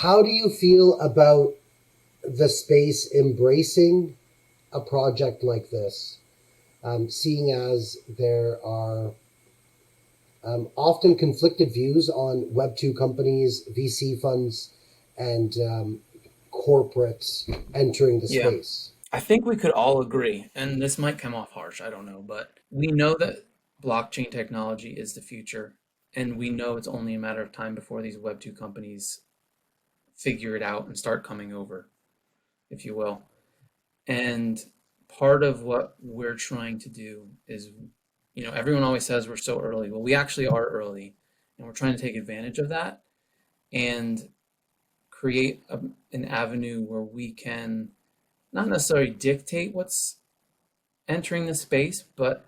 How do you feel about the space embracing a project like this, seeing as there are often conflicted views on Web2 companies, VC funds, and corporates entering the Yeah. space? I think we could all agree, and this might come off harsh, I don't know, but we know that blockchain technology is the future, and we know it's only a matter of time before these Web2 companies figure it out and start coming over, if you will. And part of what we're trying to do is, everyone always says we're so early. Well, we actually are early, and we're trying to take advantage of that and create an avenue where we can not necessarily dictate what's entering the space, but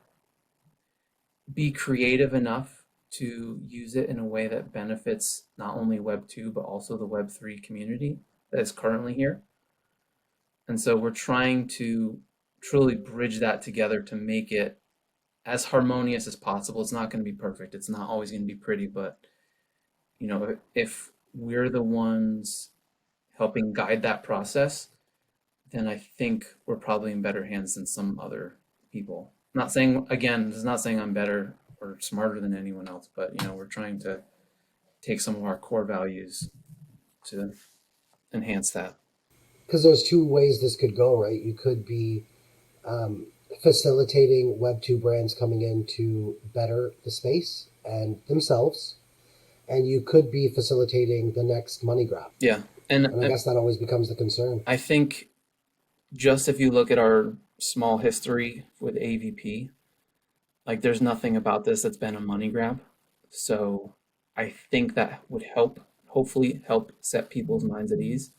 be creative enough to use it in a way that benefits not only Web 2, but also the Web 3 community that is currently here. And so we're trying to truly bridge that together to make it as harmonious as possible. It's not going to be perfect. It's not always going to be pretty, but if we're the ones helping guide that process, then I think we're probably in better hands than some other people. Not saying, again, this is not saying I'm better or smarter than anyone else, but we're trying to take some of our core values to enhance that. Because there's two ways this could go, right? You could be um, facilitating Web2 brands coming in to better the space and themselves, and you could be facilitating the next money grab. Yeah. And And I guess that always becomes the concern. I think just if you look at our small history with AVP, like there's nothing about this that's been a money grab. So I think that would hopefully help set people's minds at ease.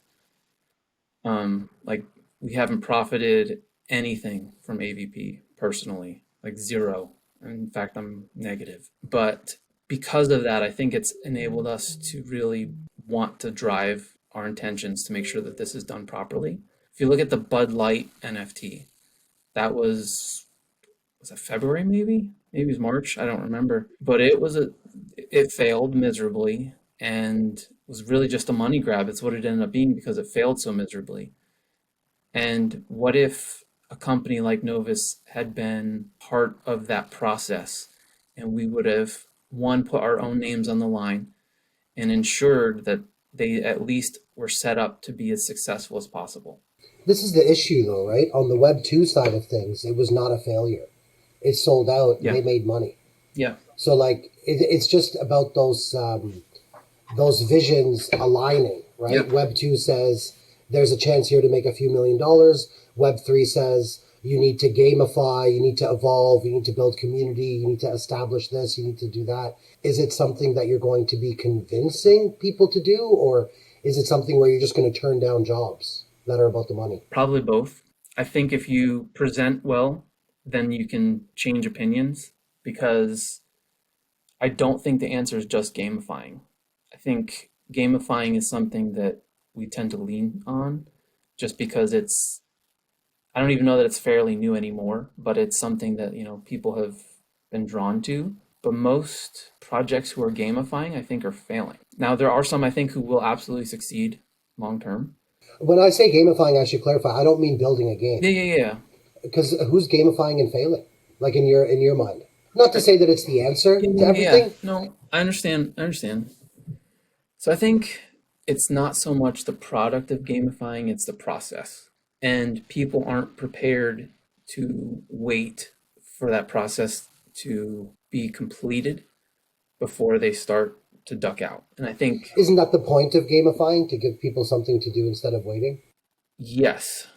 Like we haven't profited anything from AVP personally, like zero. In fact, I'm negative. But because of that, I think it's enabled us to really want to drive our intentions to make sure that this is done properly. If you look at the Bud Light NFT, that was it February maybe? Maybe it was March, I don't remember. But it failed miserably and was really just a money grab. It's what it ended up being because it failed so miserably. And what if a company like Novus had been part of that process and we would have, one, put our own names on the line and ensured that they at least were set up to be as successful as possible? This is the issue, though, right? On the Web2 side of things, it was not a failure. It sold out and Yeah, they made money. yeah, So, like, it's just about those visions aligning, yeah. right? Web2 says there's a chance here to make a few $1 million. Web3 says you need to gamify, you need to evolve, you need to build community, you need to establish this, you need to do that. Is it something that you're going to be convincing people to do, or is it something where you're just going to turn down jobs that are about the money? Probably both. I think if you present well, then you can change opinions because I don't think the answer is just gamifying. I think gamifying is something that we tend to lean on just because I don't even know that it's fairly new anymore, but it's something that, people have been drawn to. But most projects who are gamifying, I think, are failing. Now, there are some, I think, who will absolutely succeed long term. When I say gamifying, I should clarify. I don't mean building a game, Yeah, yeah, yeah. because who's gamifying and failing? Like in your mind. Not to I, say that it's the answer yeah, to yeah, yeah. everything. No, I understand. I understand. So I think it's not so much the product of gamifying, it's the process. And people aren't prepared to wait for that process to be completed before they start to duck out. And I think, Isn't that the point of gamifying, to give people something to do instead of waiting? yes,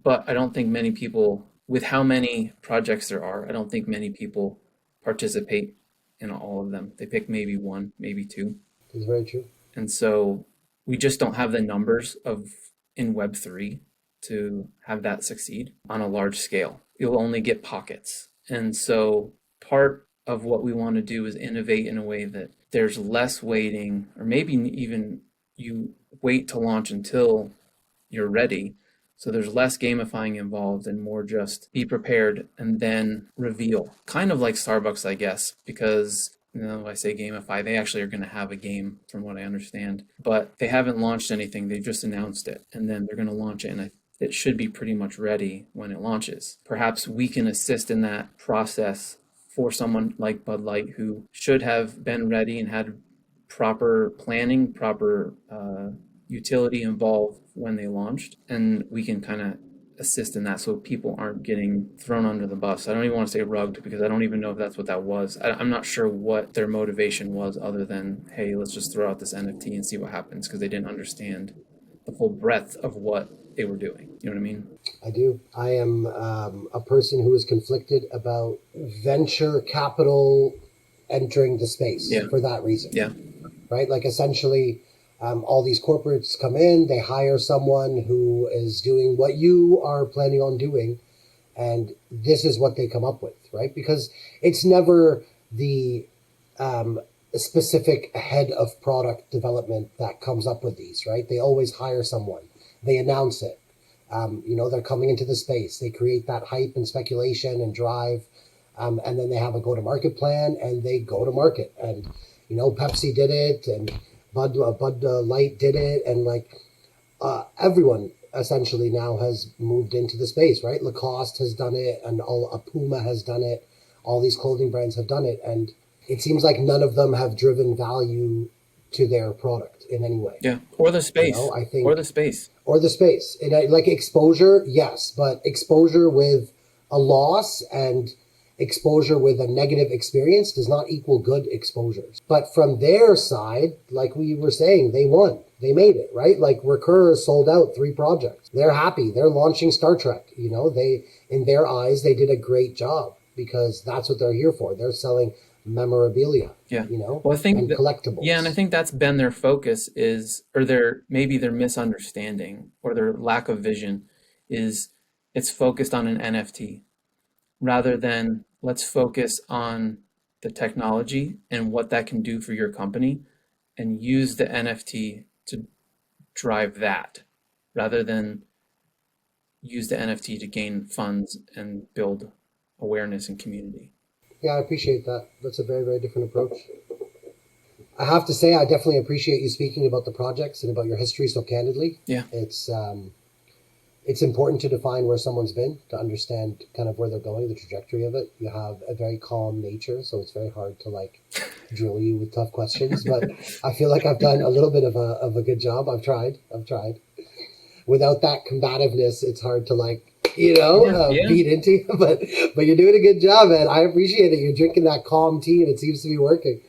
but I don't think many people, with how many projects there are, I don't think many people participate in all of them. They pick maybe one, maybe two. It's very true. And so we just don't have the numbers of in Web3 to have that succeed on a large scale. You'll only get pockets. And so part of what we want to do is innovate in a way that there's less waiting, or maybe even you wait to launch until you're ready. So there's less gamifying involved and more just be prepared and then reveal. Kind of like Starbucks, I guess, because No, I say gamify. They actually are going to have a game, from what I understand, but they haven't launched anything. They've just announced it, and then they're going to launch it, and it should be pretty much ready when it launches. Perhaps we can assist in that process for someone like Bud Light, who should have been ready and had proper planning, proper utility involved when they launched, and we can kind of assist in that so people aren't getting thrown under the bus. I don't even want to say rugged because I don't even know if that's what that was. I'm not sure what their motivation was other than, hey, let's just throw out this NFT and see what happens, because they didn't understand the full breadth of what they were doing. You know what I mean? I do. I am a person who is conflicted about venture capital entering the space Yeah. for that reason. Yeah. Right? Like essentially, all these corporates come in, they hire someone who is doing what you are planning on doing, and this is what they come up with, right? Because it's never the specific head of product development that comes up with these, right? They always hire someone, they announce it. They're coming into the space, they create that hype and speculation and drive, and then they have a go-to-market plan and they go to market. And Pepsi did it, and Bud Light did it, and everyone essentially now has moved into the space, right? Lacoste has done it, and Puma has done it. All these clothing brands have done it, and it seems like none of them have driven value to their product in any way. Yeah. Or the space. I think, or the space. Or the space. And like exposure, yes, but exposure with a loss and exposure with a negative experience does not equal good exposures. But from their side, like we were saying, they won. They made it, right? Like Recur sold out 3 projects. They're happy. They're launching Star Trek. They, in their eyes, they did a great job because that's what they're here for. They're selling memorabilia. Yeah. Well, I think and collectibles. Yeah, and I think that's been their focus or their misunderstanding or their lack of vision is it's focused on an NFT rather than let's focus on the technology and what that can do for your company and use the NFT to drive that rather than use the NFT to gain funds and build awareness and community. Yeah, I appreciate that. That's a very, very different approach. I have to say, I definitely appreciate you speaking about the projects and about your history so candidly. Yeah. It's important to define where someone's been, to understand kind of where they're going, the trajectory of it. You have a very calm nature, so it's very hard to drill you with tough questions. But I feel like I've done a little bit of a good job. I've tried. Without that combativeness, it's hard to beat into. But you're doing a good job, man. I appreciate it. You're drinking that calm tea, and it seems to be working.